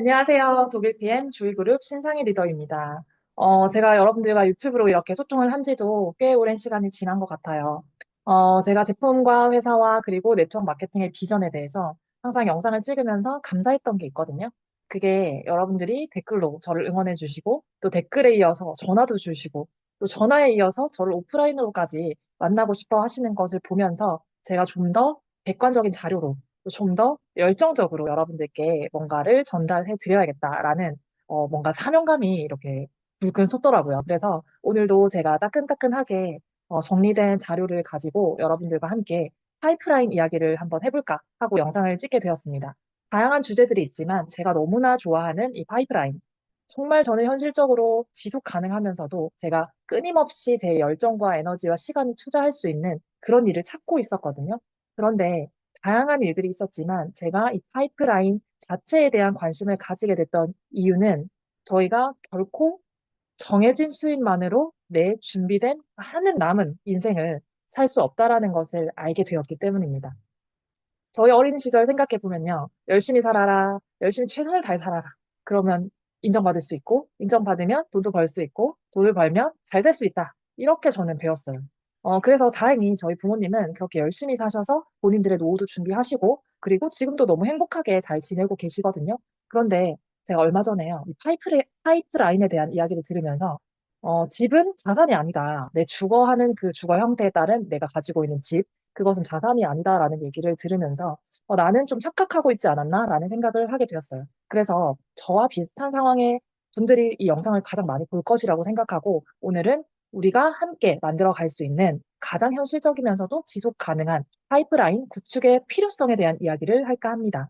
안녕하세요. 독일 PM 주의그룹 신상희 리더입니다. 제가 여러분들과 유튜브로 이렇게 소통을 한 지도 꽤 오랜 시간이 지난 것 같아요. 제가 제품과 회사와 그리고 네트워크 마케팅의 비전에 대해서 항상 영상을 찍으면서 감사했던 게 있거든요. 그게 여러분들이 댓글로 저를 응원해 주시고, 또 댓글에 이어서 전화도 주시고, 또 전화에 이어서 저를 오프라인으로까지 만나고 싶어 하시는 것을 보면서 제가 좀 더 객관적인 자료로 좀 더 열정적으로 여러분들께 뭔가를 전달해 드려야겠다라는 뭔가 사명감이 이렇게 불끈 솟더라고요. 그래서 오늘도 제가 따끈따끈하게 정리된 자료를 가지고 여러분들과 함께 파이프라인 이야기를 한번 해볼까 하고 영상을 찍게 되었습니다. 다양한 주제들이 있지만 제가 너무나 좋아하는 이 파이프라인. 정말 저는 현실적으로 지속 가능하면서도 제가 끊임없이 제 열정과 에너지와 시간을 투자할 수 있는 그런 일을 찾고 있었거든요. 그런데 다양한 일들이 있었지만 제가 이 파이프라인 자체에 대한 관심을 가지게 됐던 이유는 저희가 결코 정해진 수입만으로 내 준비된 하는 남은 인생을 살 수 없다라는 것을 알게 되었기 때문입니다. 저희 어린 시절 생각해 보면요. 열심히 살아라. 열심히 최선을 다해 살아라. 그러면 인정받을 수 있고, 인정받으면 돈도 벌 수 있고, 돈을 벌면 잘 살 수 있다. 이렇게 저는 배웠어요. 그래서 다행히 저희 부모님은 그렇게 열심히 사셔서 본인들의 노후도 준비하시고, 그리고 지금도 너무 행복하게 잘 지내고 계시거든요. 그런데 제가 얼마 전에요. 이 파이프라인에 대한 이야기를 들으면서, 집은 자산이 아니다. 내 주거하는 그 주거 형태에 따른 내가 가지고 있는 집, 그것은 자산이 아니다라는 얘기를 들으면서 나는 좀 착각하고 있지 않았나라는 생각을 하게 되었어요. 그래서 저와 비슷한 상황의 분들이 이 영상을 가장 많이 볼 것이라고 생각하고 오늘은 우리가 함께 만들어 갈 수 있는 가장 현실적이면서도 지속 가능한 파이프라인 구축의 필요성에 대한 이야기를 할까 합니다.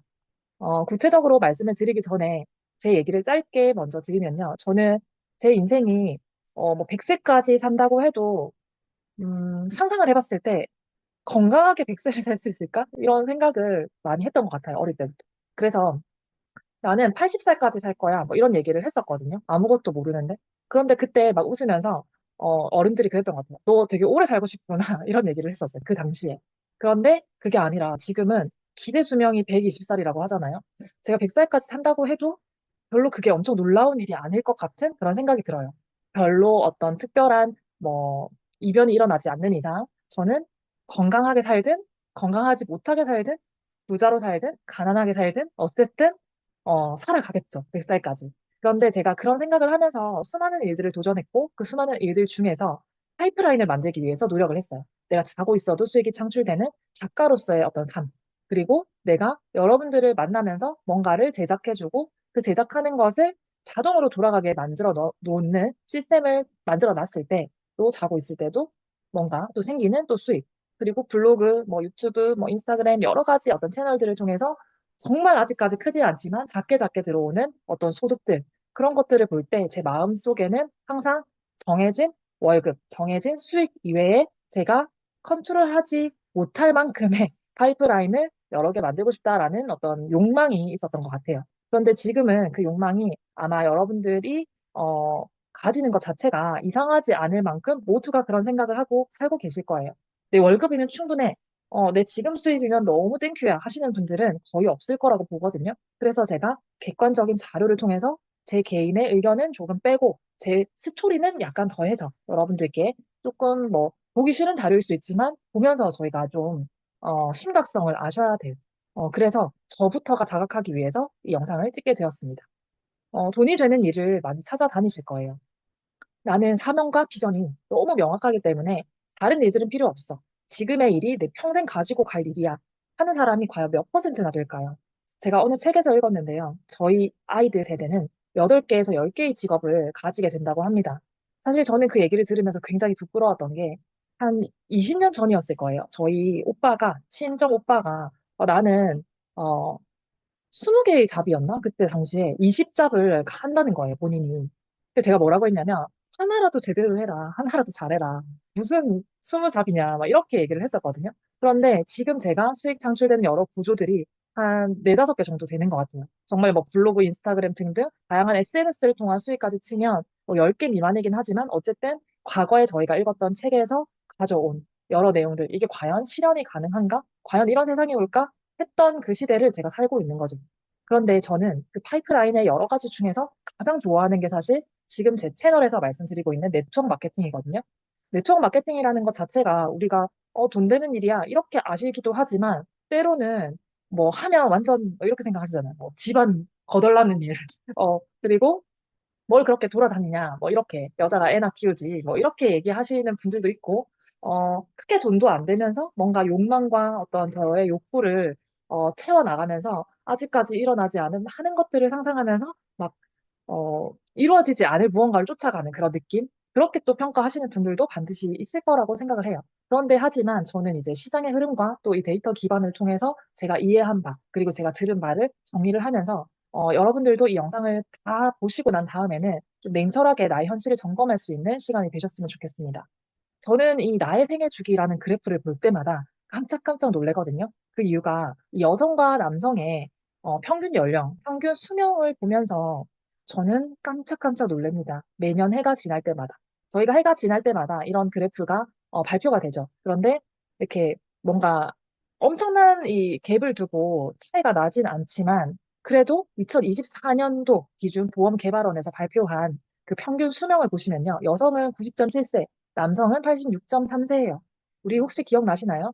구체적으로 말씀을 드리기 전에 제 얘기를 짧게 먼저 드리면요. 저는 제 인생이 뭐 100세까지 산다고 해도 상상을 해봤을 때 건강하게 100세를 살 수 있을까? 이런 생각을 많이 했던 것 같아요, 어릴 때부터. 그래서 나는 80살까지 살 거야. 뭐 이런 얘기를 했었거든요. 아무것도 모르는데. 그런데 그때 막 웃으면서 어른들이 그랬던 것 같아요. 너 되게 오래 살고 싶구나. 이런 얘기를 했었어요. 그 당시에. 그런데 그게 아니라 지금은 기대 수명이 120살이라고 하잖아요. 제가 100살까지 산다고 해도 별로 그게 엄청 놀라운 일이 아닐 것 같은 그런 생각이 들어요. 별로 어떤 특별한 뭐 이변이 일어나지 않는 이상 저는 건강하게 살든 건강하지 못하게 살든 부자로 살든 가난하게 살든 어쨌든 살아가겠죠. 100살까지. 그런데 제가 그런 생각을 하면서 수많은 일들을 도전했고 그 수많은 일들 중에서 파이프라인을 만들기 위해서 노력을 했어요. 내가 자고 있어도 수익이 창출되는 작가로서의 어떤 삶. 그리고 내가 여러분들을 만나면서 뭔가를 제작해주고 그 제작하는 것을 자동으로 돌아가게 만들어 놓는 시스템을 만들어 놨을 때 또 자고 있을 때도 뭔가 또 생기는 또 수익. 그리고 블로그, 뭐 유튜브, 뭐 인스타그램 여러 가지 어떤 채널들을 통해서 정말 아직까지 크지 않지만 작게 작게 들어오는 어떤 소득들, 그런 것들을 볼 때 제 마음 속에는 항상 정해진 월급, 정해진 수익 이외에 제가 컨트롤하지 못할 만큼의 파이프라인을 여러 개 만들고 싶다라는 어떤 욕망이 있었던 것 같아요. 그런데 지금은 그 욕망이 아마 여러분들이 가지는 것 자체가 이상하지 않을 만큼 모두가 그런 생각을 하고 살고 계실 거예요. 내 월급이면 충분해. 내 지금 수입이면 너무 땡큐야 하시는 분들은 거의 없을 거라고 보거든요. 그래서 제가 객관적인 자료를 통해서 제 개인의 의견은 조금 빼고 제 스토리는 약간 더해서 여러분들께 조금 뭐 보기 싫은 자료일 수 있지만 보면서 저희가 좀 심각성을 아셔야 돼요. 그래서 저부터가 자각하기 위해서 이 영상을 찍게 되었습니다. 돈이 되는 일을 많이 찾아다니실 거예요. 나는 사명과 비전이 너무 명확하기 때문에 다른 일들은 필요 없어. 지금의 일이 내 평생 가지고 갈 일이야. 하는 사람이 과연 몇 퍼센트나 될까요? 제가 어느 책에서 읽었는데요. 저희 아이들 세대는 8개에서 10개의 직업을 가지게 된다고 합니다. 사실 저는 그 얘기를 들으면서 굉장히 부끄러웠던 게 한 20년 전이었을 거예요. 저희 오빠가, 친정 오빠가 나는 어, 20개의 잡이었나? 그때 당시에 20잡을 한다는 거예요, 본인이. 그래서 제가 뭐라고 했냐면, 하나라도 제대로 해라. 하나라도 잘해라. 무슨 20잡이냐. 막 이렇게 얘기를 했었거든요. 그런데 지금 제가 수익 창출되는 여러 구조들이 한 네다섯 개 정도 되는 것 같아요. 정말 뭐 블로그, 인스타그램 등등 다양한 SNS를 통한 수익까지 치면 뭐 10개 미만이긴 하지만 어쨌든 과거에 저희가 읽었던 책에서 가져온 여러 내용들, 이게 과연 실현이 가능한가? 과연 이런 세상이 올까? 했던 그 시대를 제가 살고 있는 거죠. 그런데 저는 그 파이프라인의 여러 가지 중에서 가장 좋아하는 게 사실 지금 제 채널에서 말씀드리고 있는 네트워크 마케팅이거든요. 네트워크 마케팅이라는 것 자체가 우리가 돈 되는 일이야 이렇게 아시기도 하지만 때로는 뭐 하면 완전 뭐 이렇게 생각하시잖아요. 뭐 집안 거덜나는 일. 그리고 뭘 그렇게 돌아다니냐, 뭐 이렇게 여자가 애나 키우지, 뭐 이렇게 얘기하시는 분들도 있고, 크게 돈도 안 되면서 뭔가 욕망과 어떤 저의 욕구를 채워나가면서 아직까지 일어나지 않은 하는 것들을 상상하면서 막 이루어지지 않을 무언가를 쫓아가는 그런 느낌? 그렇게 또 평가하시는 분들도 반드시 있을 거라고 생각을 해요. 그런데 하지만 저는 이제 시장의 흐름과 또 이 데이터 기반을 통해서 제가 이해한 바, 그리고 제가 들은 바를 정리를 하면서 여러분들도 이 영상을 다 보시고 난 다음에는 좀 냉철하게 나의 현실을 점검할 수 있는 시간이 되셨으면 좋겠습니다. 저는 이 나의 생애 주기라는 그래프를 볼 때마다 깜짝깜짝 놀래거든요. 그 이유가 이 여성과 남성의 평균 연령, 평균 수명을 보면서 저는 깜짝깜짝 놀랍니다. 매년 해가 지날 때마다. 저희가 해가 지날 때마다 이런 그래프가 발표가 되죠. 그런데 이렇게 뭔가 엄청난 이 갭을 두고 차이가 나진 않지만 그래도 2024년도 기준 보험개발원에서 발표한 그 평균 수명을 보시면요. 여성은 90.7세, 남성은 86.3세예요. 우리 혹시 기억나시나요?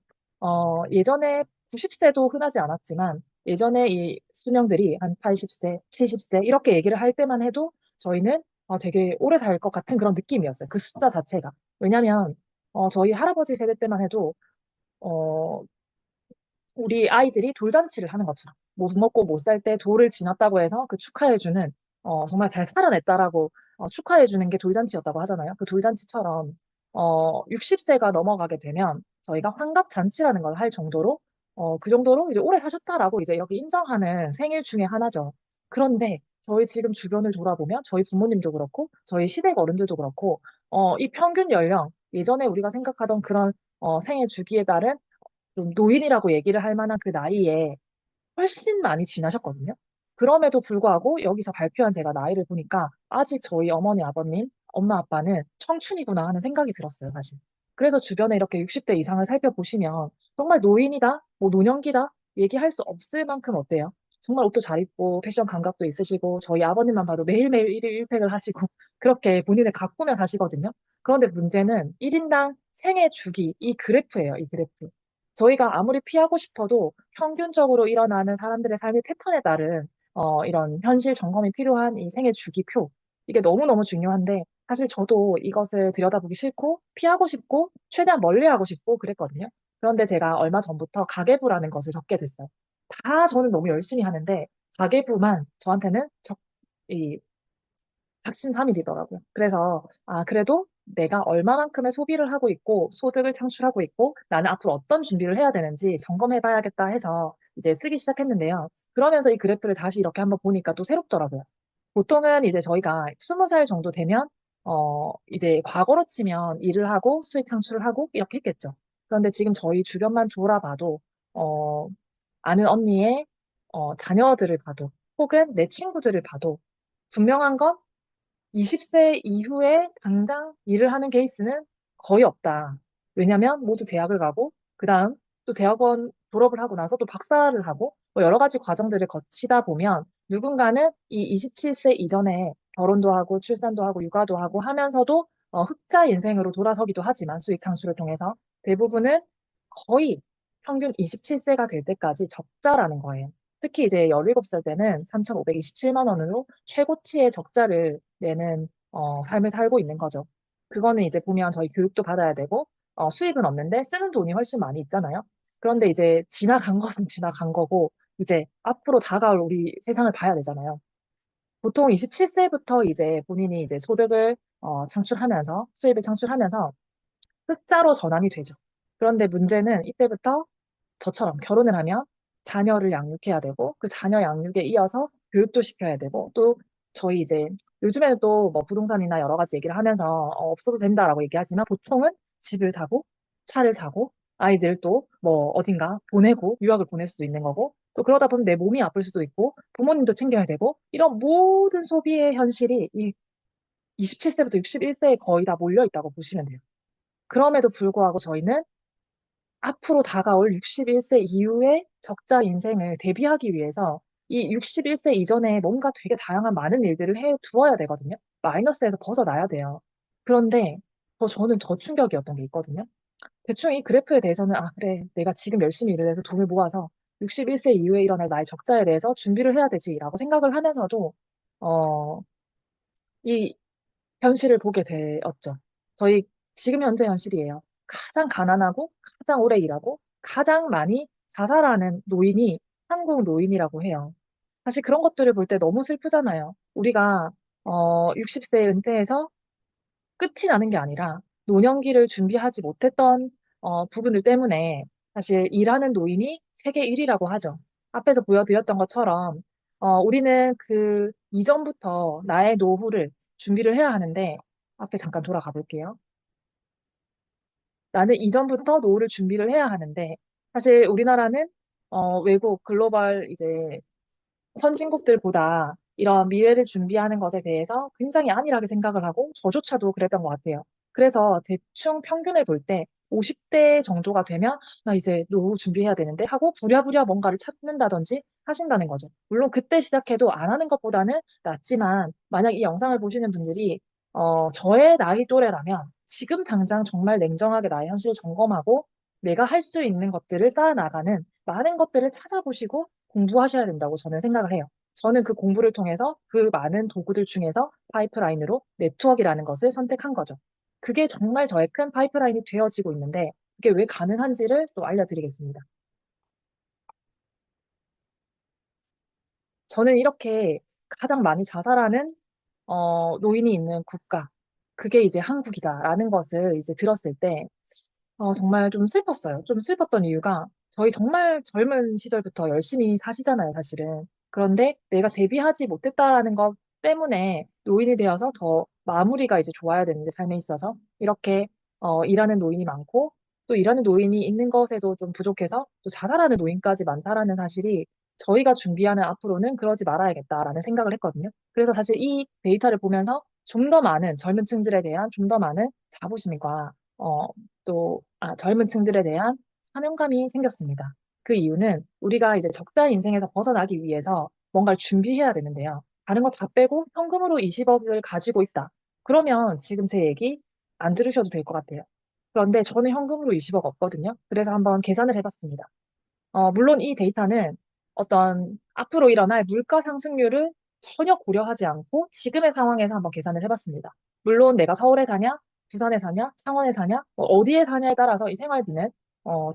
예전에 90세도 흔하지 않았지만 예전에 이 수명들이 한 80세, 70세 이렇게 얘기를 할 때만 해도 저희는 되게 오래 살 것 같은 그런 느낌이었어요. 그 숫자 자체가. 왜냐면 저희 할아버지 세대 때만 해도 어, 우리 아이들이 돌잔치를 하는 것처럼 못 먹고 못 살 때 돌을 지났다고 해서 그 축하해주는 정말 잘 살아냈다라고 축하해주는 게 돌잔치였다고 하잖아요. 그 돌잔치처럼 60세가 넘어가게 되면 저희가 환갑잔치라는 걸 할 정도로 그 정도로 이제 오래 사셨다라고 이제 이렇게 인정하는 생일 중에 하나죠. 그런데 저희 지금 주변을 돌아보면 저희 부모님도 그렇고 저희 시댁 어른들도 그렇고 이 평균 연령 예전에 우리가 생각하던 그런 생애 주기에 따른 좀 노인이라고 얘기를 할 만한 그 나이에 훨씬 많이 지나셨거든요. 그럼에도 불구하고 여기서 발표한 제가 나이를 보니까 아직 저희 어머니, 아버님, 엄마, 아빠는 청춘이구나 하는 생각이 들었어요, 사실. 그래서 주변에 이렇게 60대 이상을 살펴보시면 정말 노인이다, 뭐 노년기다 얘기할 수 없을 만큼 어때요? 정말 옷도 잘 입고 패션 감각도 있으시고 저희 아버님만 봐도 매일매일 일일 1팩을 하시고 그렇게 본인을 가꾸며 사시거든요. 그런데 문제는 1인당 생애 주기, 이 그래프예요, 이 그래프. 저희가 아무리 피하고 싶어도 평균적으로 일어나는 사람들의 삶의 패턴에 따른 이런 현실 점검이 필요한 이 생애 주기표. 이게 너무너무 중요한데 사실 저도 이것을 들여다보기 싫고 피하고 싶고 최대한 멀리하고 싶고 그랬거든요. 그런데 제가 얼마 전부터 가계부라는 것을 적게 됐어요. 다 저는 너무 열심히 하는데 가계부만 저한테는 이 작심삼일이더라고요. 그래서, 그래도 내가 얼마만큼의 소비를 하고 있고, 소득을 창출하고 있고, 나는 앞으로 어떤 준비를 해야 되는지 점검해봐야겠다 해서 이제 쓰기 시작했는데요. 그러면서 이 그래프를 다시 이렇게 한번 보니까 또 새롭더라고요. 보통은 이제 저희가 20살 정도 되면, 이제 과거로 치면 일을 하고 수익 창출을 하고 이렇게 했겠죠. 그런데 지금 저희 주변만 돌아봐도, 어, 아는 언니의 자녀들을 봐도, 혹은 내 친구들을 봐도, 분명한 건 20세 이후에 당장 일을 하는 케이스는 거의 없다. 왜냐면 모두 대학을 가고, 그 다음 또 대학원 졸업을 하고 나서 또 박사를 하고, 뭐 여러 가지 과정들을 거치다 보면 누군가는 이 27세 이전에 결혼도 하고, 출산도 하고, 육아도 하고 하면서도 흑자 인생으로 돌아서기도 하지만 수익 창출을 통해서 대부분은 거의 평균 27세가 될 때까지 적자라는 거예요. 특히 이제 17살 때는 3,527만 원으로 최고치의 적자를 내는 삶을 살고 있는 거죠. 그거는 이제 보면 저희 교육도 받아야 되고 수입은 없는데 쓰는 돈이 훨씬 많이 있잖아요. 그런데 이제 지나간 것은 지나간 거고 이제 앞으로 다가올 우리 세상을 봐야 되잖아요. 보통 27세부터 이제 본인이 이제 소득을 창출하면서 수입을 창출하면서 흑자로 전환이 되죠. 그런데 문제는 이때부터 저처럼 결혼을 하면 자녀를 양육해야 되고 그 자녀 양육에 이어서 교육도 시켜야 되고 또 저희 이제 요즘에는 또 뭐 부동산이나 여러 가지 얘기를 하면서 없어도 된다라고 얘기하지만 보통은 집을 사고 차를 사고 아이들 또 뭐 어딘가 보내고 유학을 보낼 수도 있는 거고 또 그러다 보면 내 몸이 아플 수도 있고 부모님도 챙겨야 되고 이런 모든 소비의 현실이 이 27세부터 61세에 거의 다 몰려 있다고 보시면 돼요. 그럼에도 불구하고 저희는 앞으로 다가올 61세 이후의 적자 인생을 대비하기 위해서 이 61세 이전에 뭔가 되게 다양한 많은 일들을 해 두어야 되거든요. 마이너스에서 벗어나야 돼요. 그런데 저는 더 충격이었던 게 있거든요. 대충 이 그래프에 대해서는, 아, 그래. 내가 지금 열심히 일을 해서 돈을 모아서 61세 이후에 일어날 나의 적자에 대해서 준비를 해야 되지라고 생각을 하면서도, 어, 이 현실을 보게 되었죠. 저희 지금 현재 현실이에요. 가장 가난하고 가장 오래 일하고 가장 많이 자살하는 노인이 한국 노인이라고 해요. 사실 그런 것들을 볼 때 너무 슬프잖아요. 우리가 60세 은퇴해서 끝이 나는 게 아니라 노년기를 준비하지 못했던 부분들 때문에 사실 일하는 노인이 세계 1위라고 하죠. 앞에서 보여드렸던 것처럼 우리는 그 이전부터 나의 노후를 준비를 해야 하는데, 앞에 잠깐 돌아가 볼게요. 나는 이전부터 노후를 준비를 해야 하는데, 사실 우리나라는 외국 글로벌 이제 선진국들보다 이런 미래를 준비하는 것에 대해서 굉장히 안일하게 생각을 하고 저조차도 그랬던 것 같아요. 그래서 대충 평균을 볼 때 50대 정도가 되면 나 이제 노후 준비해야 되는데 하고 부랴부랴 뭔가를 찾는다든지 하신다는 거죠. 물론 그때 시작해도 안 하는 것보다는 낫지만, 만약 이 영상을 보시는 분들이 저의 나이 또래라면 지금 당장 정말 냉정하게 나의 현실을 점검하고 내가 할 수 있는 것들을 쌓아나가는 많은 것들을 찾아보시고 공부하셔야 된다고 저는 생각을 해요. 저는 그 공부를 통해서 그 많은 도구들 중에서 파이프라인으로 네트워크라는 것을 선택한 거죠. 그게 정말 저의 큰 파이프라인이 되어지고 있는데, 그게 왜 가능한지를 또 알려드리겠습니다. 저는 이렇게 가장 많이 자살하는 노인이 있는 국가, 그게 이제 한국이다라는 것을 이제 들었을 때 정말 좀 슬펐어요. 좀 슬펐던 이유가, 저희 정말 젊은 시절부터 열심히 사시잖아요, 사실은. 그런데 내가 대비하지 못했다라는 것 때문에 노인이 되어서 더 마무리가 이제 좋아야 되는데, 삶에 있어서. 이렇게 일하는 노인이 많고, 또 일하는 노인이 있는 것에도 좀 부족해서 또 자살하는 노인까지 많다라는 사실이, 저희가 준비하는 앞으로는 그러지 말아야겠다라는 생각을 했거든요. 그래서 사실 이 데이터를 보면서 좀 더 많은 젊은 층들에 대한 좀 더 많은 자부심과 젊은 층들에 대한 사명감이 생겼습니다. 그 이유는 우리가 이제 적자 인생에서 벗어나기 위해서 뭔가를 준비해야 되는데요. 다른 거 다 빼고 현금으로 20억을 가지고 있다. 그러면 지금 제 얘기 안 들으셔도 될 것 같아요. 그런데 저는 현금으로 20억 없거든요. 그래서 한번 계산을 해봤습니다. 물론 이 데이터는 어떤 앞으로 일어날 물가 상승률을 전혀 고려하지 않고 지금의 상황에서 한번 계산을 해봤습니다. 물론 내가 서울에 사냐, 부산에 사냐, 창원에 사냐, 어디에 사냐에 따라서 이 생활비는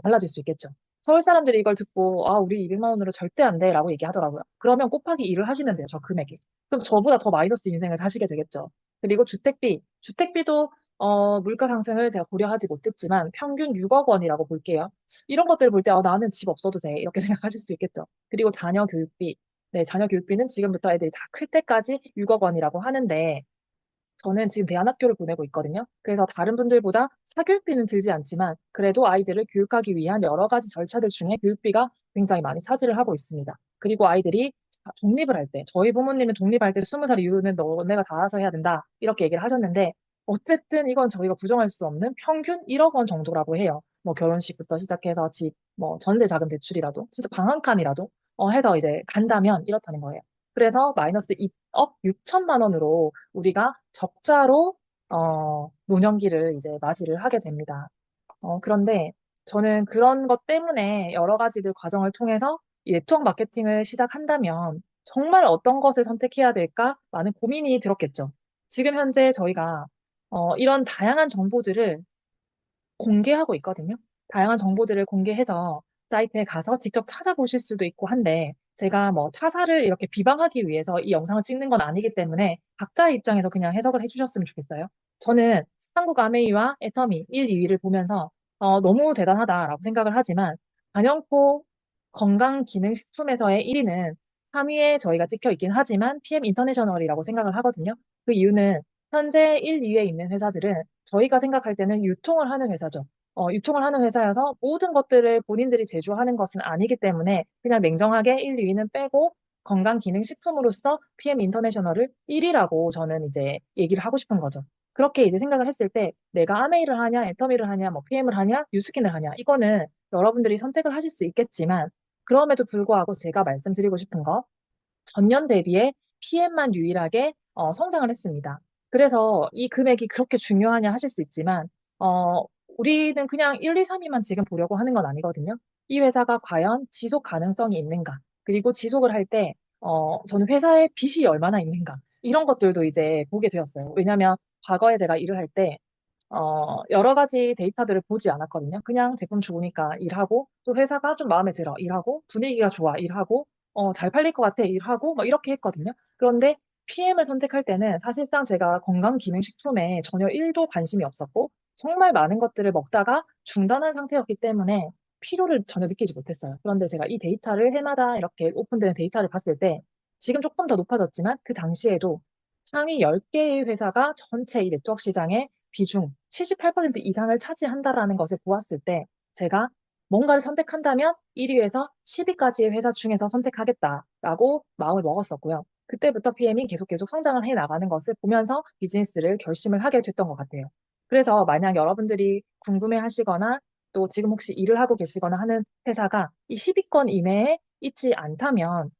달라질 수 있겠죠. 서울 사람들이 이걸 듣고, 아, 우리 200만 원으로 절대 안 돼 라고 얘기하더라고요. 그러면 곱하기 2를 하시면 돼요, 저 금액이. 그럼 저보다 더 마이너스 인생을 사시게 되겠죠. 그리고 주택비도 물가 상승을 제가 고려하지 못했지만 평균 6억 원이라고 볼게요. 이런 것들을 볼 때, 나는 집 없어도 돼. 이렇게 생각하실 수 있겠죠. 그리고 자녀 교육비. 네, 자녀 교육비는 지금부터 애들이 다 클 때까지 6억 원이라고 하는데, 저는 지금 대안학교를 보내고 있거든요. 그래서 다른 분들보다 사교육비는 들지 않지만, 그래도 아이들을 교육하기 위한 여러 가지 절차들 중에 교육비가 굉장히 많이 차지를 하고 있습니다. 그리고 아이들이 독립을 할 때, 저희 부모님은 독립할 때 20살 이후는 너네가 다 알아서 해야 된다. 이렇게 얘기를 하셨는데, 어쨌든 이건 저희가 부정할 수 없는 평균 1억 원 정도라고 해요. 뭐 결혼식부터 시작해서 집, 뭐 전세 자금 대출이라도, 진짜 방 한 칸이라도 해서 이제 간다면 이렇다는 거예요. 그래서 마이너스 2억 6천만 원으로 우리가 적자로 노년기를 이제 맞이를 하게 됩니다. 그런데 저는 그런 것 때문에 여러 가지들 과정을 통해서 이 네트워크 마케팅을 시작한다면 정말 어떤 것을 선택해야 될까 많은 고민이 들었겠죠. 지금 현재 저희가 이런 다양한 정보들을 공개하고 있거든요. 다양한 정보들을 공개해서 사이트에 가서 직접 찾아보실 수도 있고 한데, 제가 뭐 타사를 이렇게 비방하기 위해서 이 영상을 찍는 건 아니기 때문에 각자의 입장에서 그냥 해석을 해주셨으면 좋겠어요. 저는 한국 아메이와 애터미 1, 2위를 보면서 너무 대단하다라고 생각을 하지만, 단연코 건강기능식품에서의 1위는 3위에 저희가 찍혀 있긴 하지만 PM 인터내셔널이라고 생각을 하거든요. 그 이유는 현재 1, 2위에 있는 회사들은 저희가 생각할 때는 유통을 하는 회사죠. 유통을 하는 회사여서 모든 것들을 본인들이 제조하는 것은 아니기 때문에 그냥 냉정하게 1, 2위는 빼고 건강기능식품으로서 PM 인터내셔널을 1위라고 저는 이제 얘기를 하고 싶은 거죠. 그렇게 이제 생각을 했을 때 내가 아메이를 하냐, 애터미를 하냐, 뭐 PM을 하냐, 뉴스킨을 하냐, 이거는 여러분들이 선택을 하실 수 있겠지만, 그럼에도 불구하고 제가 말씀드리고 싶은 거, 전년 대비해 PM만 유일하게 성장을 했습니다. 그래서 이 금액이 그렇게 중요하냐 하실 수 있지만, 어, 우리는 그냥 1, 2, 3위만 지금 보려고 하는 건 아니거든요. 이 회사가 과연 지속 가능성이 있는가, 그리고 지속을 할 때, 저는 회사의 빚이 얼마나 있는가, 이런 것들도 이제 보게 되었어요. 왜냐하면 과거에 제가 일을 할 때, 여러 가지 데이터들을 보지 않았거든요. 그냥 제품 좋으니까 일하고, 또 회사가 좀 마음에 들어, 일하고, 분위기가 좋아, 일하고, 잘 팔릴 것 같아, 일하고, 막 이렇게 했거든요. 그런데 PM을 선택할 때는 사실상 제가 건강기능식품에 전혀 1도 관심이 없었고, 정말 많은 것들을 먹다가 중단한 상태였기 때문에 필요를 전혀 느끼지 못했어요. 그런데 제가 이 데이터를 해마다 이렇게 오픈되는 데이터를 봤을 때, 지금 조금 더 높아졌지만, 그 당시에도 상위 10개의 회사가 전체 이 네트워크 시장의 비중 78% 이상을 차지한다라는 것을 보았을 때 제가 뭔가를 선택한다면 1위에서 10위까지의 회사 중에서 선택하겠다라고 마음을 먹었었고요. 그때부터 PM이 계속 성장을 해 나가는 것을 보면서 비즈니스를 결심을 하게 됐던 것 같아요. 그래서 만약 여러분들이 궁금해 하시거나 또 지금 혹시 일을 하고 계시거나 하는 회사가 이 10위권 이내에 있지 않다면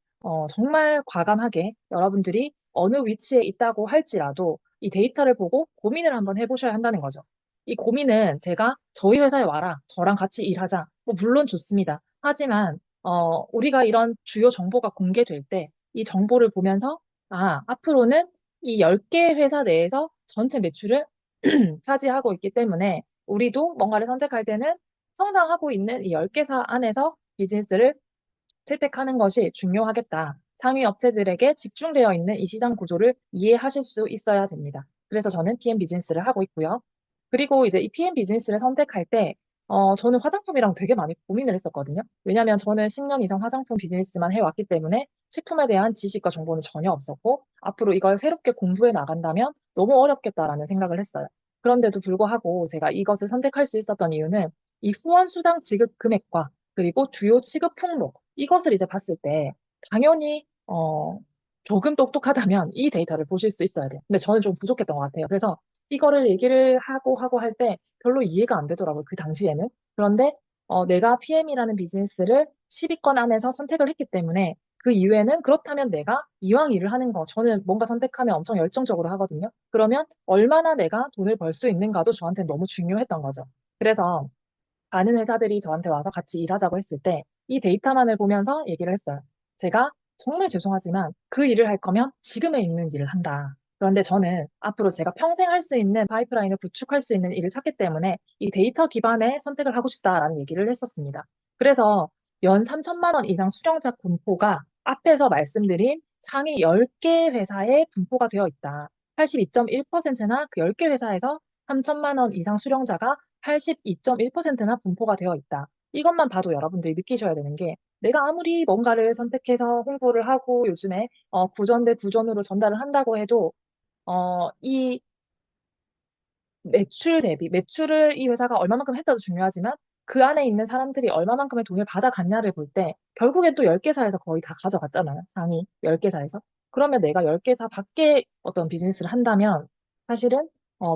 정말 과감하게 여러분들이 어느 위치에 있다고 할지라도 이 데이터를 보고 고민을 한번 해보셔야 한다는 거죠. 이 고민은 제가 저희 회사에 와라, 저랑 같이 일하자. 뭐 물론 좋습니다. 하지만 우리가 이런 주요 정보가 공개될 때 이 정보를 보면서 앞으로는 이 10개 회사 내에서 전체 매출을 차지하고 있기 때문에 우리도 뭔가를 선택할 때는 성장하고 있는 이 10개사 안에서 비즈니스를 채택하는 것이 중요하겠다. 상위 업체들에게 집중되어 있는 이 시장 구조를 이해하실 수 있어야 됩니다. 그래서 저는 PM 비즈니스를 하고 있고요. 그리고 이제 이 PM 비즈니스를 선택할 때, 저는 화장품이랑 되게 많이 고민을 했었거든요. 왜냐하면 저는 10년 이상 화장품 비즈니스만 해왔기 때문에 식품에 대한 지식과 정보는 전혀 없었고, 앞으로 이걸 새롭게 공부해 나간다면 너무 어렵겠다라는 생각을 했어요. 그런데도 불구하고 제가 이것을 선택할 수 있었던 이유는 이 후원 수당 지급 금액과 그리고 주요 취급 품목, 이것을 이제 봤을 때 당연히 조금 똑똑하다면 이 데이터를 보실 수 있어야 돼요. 근데 저는 좀 부족했던 것 같아요. 그래서 이거를 얘기를 하고 할 때 별로 이해가 안 되더라고요. 그 당시에는. 그런데 내가 PM이라는 비즈니스를 10위권 안에서 선택을 했기 때문에 그 이후에는 그렇다면 내가 이왕 일을 하는 거, 저는 뭔가 선택하면 엄청 열정적으로 하거든요. 그러면 얼마나 내가 돈을 벌 수 있는가도 저한테 너무 중요했던 거죠. 그래서 많은 회사들이 저한테 와서 같이 일하자고 했을 때 이 데이터만을 보면서 얘기를 했어요. 제가 정말 죄송하지만 그 일을 할 거면 지금에 있는 일을 한다. 그런데 저는 앞으로 제가 평생 할 수 있는 파이프라인을 구축할 수 있는 일을 찾기 때문에 이 데이터 기반의 선택을 하고 싶다라는 얘기를 했었습니다. 그래서 연 3천만 원 이상 수령자 분포가 앞에서 말씀드린 상위 10개 회사에 분포가 되어 있다. 82.1%나 그 10개 회사에서 3천만 원 이상 수령자가 82.1%나 분포가 되어 있다. 이것만 봐도 여러분들이 느끼셔야 되는 게 내가 아무리 뭔가를 선택해서 홍보를 하고 요즘에 구전 대 구전으로 전달을 한다고 해도 이 매출 대비, 매출을 이 회사가 얼마만큼 했다도 중요하지만 그 안에 있는 사람들이 얼마만큼의 돈을 받아갔냐를 볼 때 결국엔 또 10개사에서 거의 다 가져갔잖아요. 상위 10개사에서. 그러면 내가 10개사 밖에 어떤 비즈니스를 한다면 사실은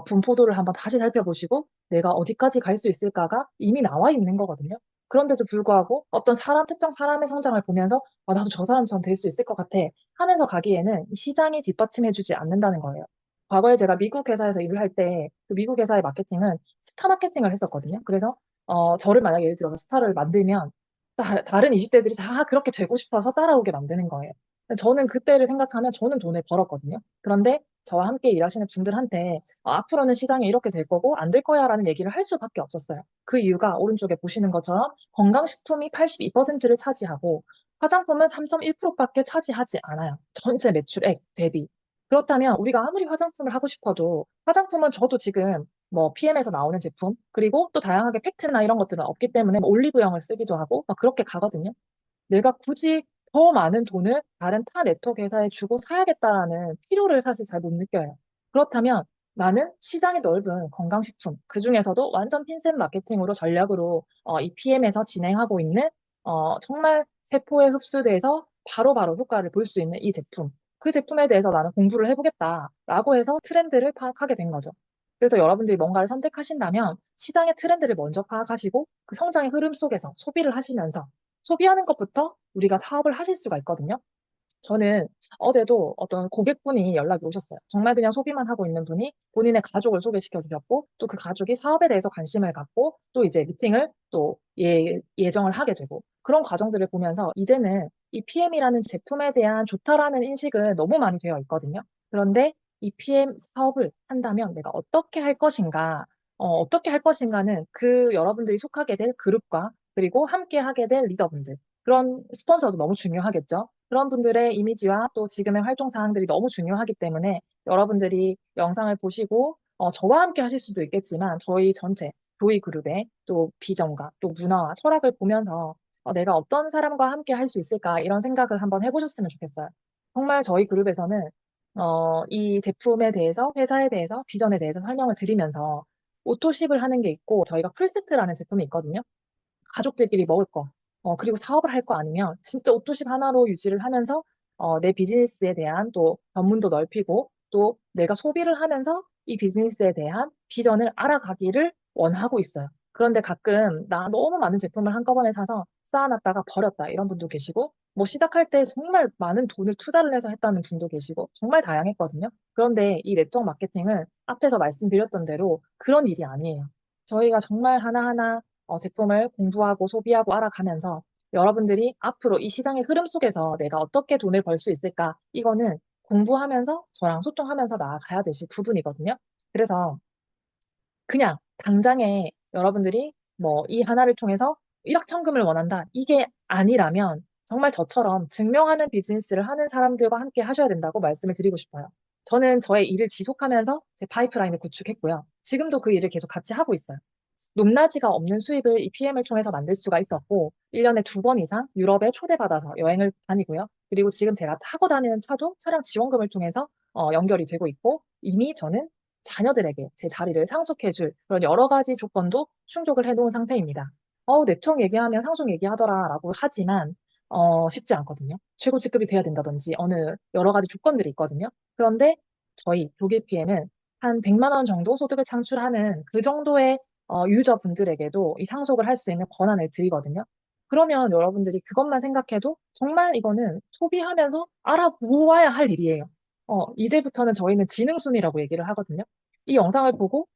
분포도를 한번 다시 살펴보시고 내가 어디까지 갈 수 있을까가 이미 나와 있는 거거든요. 그런데도 불구하고 어떤 사람, 특정 사람의 성장을 보면서 나도 저 사람처럼 될 수 있을 것 같아 하면서 가기에는 이 시장이 뒷받침해주지 않는다는 거예요. 과거에 제가 미국 회사에서 일을 할 때 그 미국 회사의 마케팅은 스타 마케팅을 했었거든요. 그래서 저를 만약에 예를 들어서 스타를 만들면 다른 20대들이 다 그렇게 되고 싶어서 따라오게 만드는 거예요. 저는 그때를 생각하면 저는 돈을 벌었거든요. 그런데 저와 함께 일하시는 분들한테 앞으로는 시장이 이렇게 될 거고 안 될 거야라는 얘기를 할 수밖에 없었어요. 그 이유가 오른쪽에 보시는 것처럼 건강식품이 82%를 차지하고 화장품은 3.1%밖에 차지하지 않아요. 전체 매출액 대비. 그렇다면 우리가 아무리 화장품을 하고 싶어도 화장품은 저도 지금 뭐 PM에서 나오는 제품 그리고 또 다양하게 팩트나 이런 것들은 없기 때문에 뭐 올리브영을 쓰기도 하고 막 그렇게 가거든요. 내가 굳이 더 많은 돈을 다른 타 네트워크 회사에 주고 사야겠다라는 필요를 사실 잘 못 느껴요. 그렇다면 나는 시장이 넓은 건강식품, 그중에서도 완전 핀셋 마케팅으로 전략으로 이 PM에서 진행하고 있는 정말 세포에 흡수돼서 바로바로 효과를 볼 수 있는 이 제품. 그 제품에 대해서 나는 공부를 해보겠다라고 해서 트렌드를 파악하게 된 거죠. 그래서 여러분들이 뭔가를 선택하신다면 시장의 트렌드를 먼저 파악하시고 그 성장의 흐름 속에서 소비를 하시면서 소비하는 것부터 우리가 사업을 하실 수가 있거든요. 저는 어제도 어떤 고객분이 연락이 오셨어요. 정말 그냥 소비만 하고 있는 분이 본인의 가족을 소개시켜 주셨고, 또 그 가족이 사업에 대해서 관심을 갖고, 또 이제 미팅을 또 예정을 하게 되고, 그런 과정들을 보면서 이제는 이 PM이라는 제품에 대한 좋다라는 인식은 너무 많이 되어 있거든요. 그런데 이 PM 사업을 한다면 내가 어떻게 할 것인가, 어떻게 할 것인가는 그 여러분들이 속하게 될 그룹과 그리고 함께 하게 될 리더분들, 그런 스폰서도 너무 중요하겠죠. 그런 분들의 이미지와 또 지금의 활동 사항들이 너무 중요하기 때문에 여러분들이 영상을 보시고 저와 함께 하실 수도 있겠지만 저희 전체 조이 그룹의 또 비전과 또 문화와 철학을 보면서 내가 어떤 사람과 함께 할 수 있을까 이런 생각을 한번 해보셨으면 좋겠어요. 정말 저희 그룹에서는 이 제품에 대해서 회사에 대해서 비전에 대해서 설명을 드리면서 오토십을 하는 게 있고 저희가 풀세트라는 제품이 있거든요. 가족들끼리 먹을 거, 그리고 사업을 할 거 아니면 진짜 옷도십 하나로 유지를 하면서 내 비즈니스에 대한 또 견문도 넓히고 또 내가 소비를 하면서 이 비즈니스에 대한 비전을 알아가기를 원하고 있어요. 그런데 가끔 나 너무 많은 제품을 한꺼번에 사서 쌓아놨다가 버렸다 이런 분도 계시고 뭐 시작할 때 정말 많은 돈을 투자를 해서 했다는 분도 계시고 정말 다양했거든요. 그런데 이 네트워크 마케팅은 앞에서 말씀드렸던 대로 그런 일이 아니에요. 저희가 정말 하나하나 제품을 공부하고 소비하고 알아가면서 여러분들이 앞으로 이 시장의 흐름 속에서 내가 어떻게 돈을 벌 수 있을까? 이거는 공부하면서 저랑 소통하면서 나아가야 되실 부분이거든요. 그래서 그냥 당장에 여러분들이 뭐 이 하나를 통해서 일확천금을 원한다. 이게 아니라면 정말 저처럼 증명하는 비즈니스를 하는 사람들과 함께 하셔야 된다고 말씀을 드리고 싶어요. 저는 저의 일을 지속하면서 제 파이프라인을 구축했고요. 지금도 그 일을 계속 같이 하고 있어요. 높낮이가 없는 수입을 이 PM을 통해서 만들 수가 있었고, 1년에 2번 이상 유럽에 초대받아서 여행을 다니고요. 그리고 지금 제가 타고 다니는 차도 차량 지원금을 통해서 연결이 되고 있고, 이미 저는 자녀들에게 제 자리를 상속해줄 그런 여러 가지 조건도 충족을 해놓은 상태입니다. 네트워크 얘기하면 상속 얘기하더라라고 하지만, 쉽지 않거든요. 최고 직급이 돼야 된다든지 어느 여러 가지 조건들이 있거든요. 그런데 저희 독일 PM은 한 100만 원 정도 소득을 창출하는 그 정도의 유저분들에게도 이 상속을 할 수 있는 권한을 드리거든요. 그러면 여러분들이 그것만 생각해도 정말 이거는 소비하면서 알아보아야 할 일이에요. 이제부터는 저희는 지능순이라고 얘기를 하거든요. 이 영상을 보고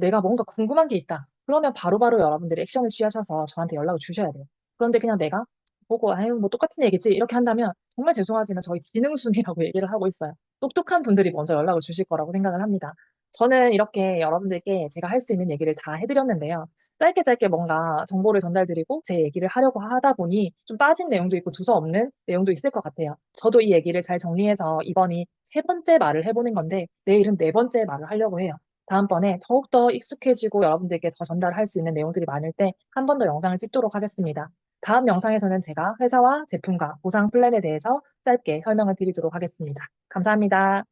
내가 뭔가 궁금한 게 있다. 그러면 바로바로 여러분들이 액션을 취하셔서 저한테 연락을 주셔야 돼요. 그런데 그냥 내가 보고 아유 뭐 똑같은 얘기지 이렇게 한다면 정말 죄송하지만 저희 지능순이라고 얘기를 하고 있어요. 똑똑한 분들이 먼저 연락을 주실 거라고 생각을 합니다. 저는 이렇게 여러분들께 제가 할 수 있는 얘기를 다 해드렸는데요. 짧게 짧게 뭔가 정보를 전달드리고 제 얘기를 하려고 하다 보니 좀 빠진 내용도 있고 두서없는 내용도 있을 것 같아요. 저도 이 얘기를 잘 정리해서 이번이 세 번째 말을 해보는 건데 내일은 네 번째 말을 하려고 해요. 다음번에 더욱더 익숙해지고 여러분들께 더 전달할 수 있는 내용들이 많을 때 한 번 더 영상을 찍도록 하겠습니다. 다음 영상에서는 제가 회사와 제품과 보상 플랜에 대해서 짧게 설명을 드리도록 하겠습니다. 감사합니다.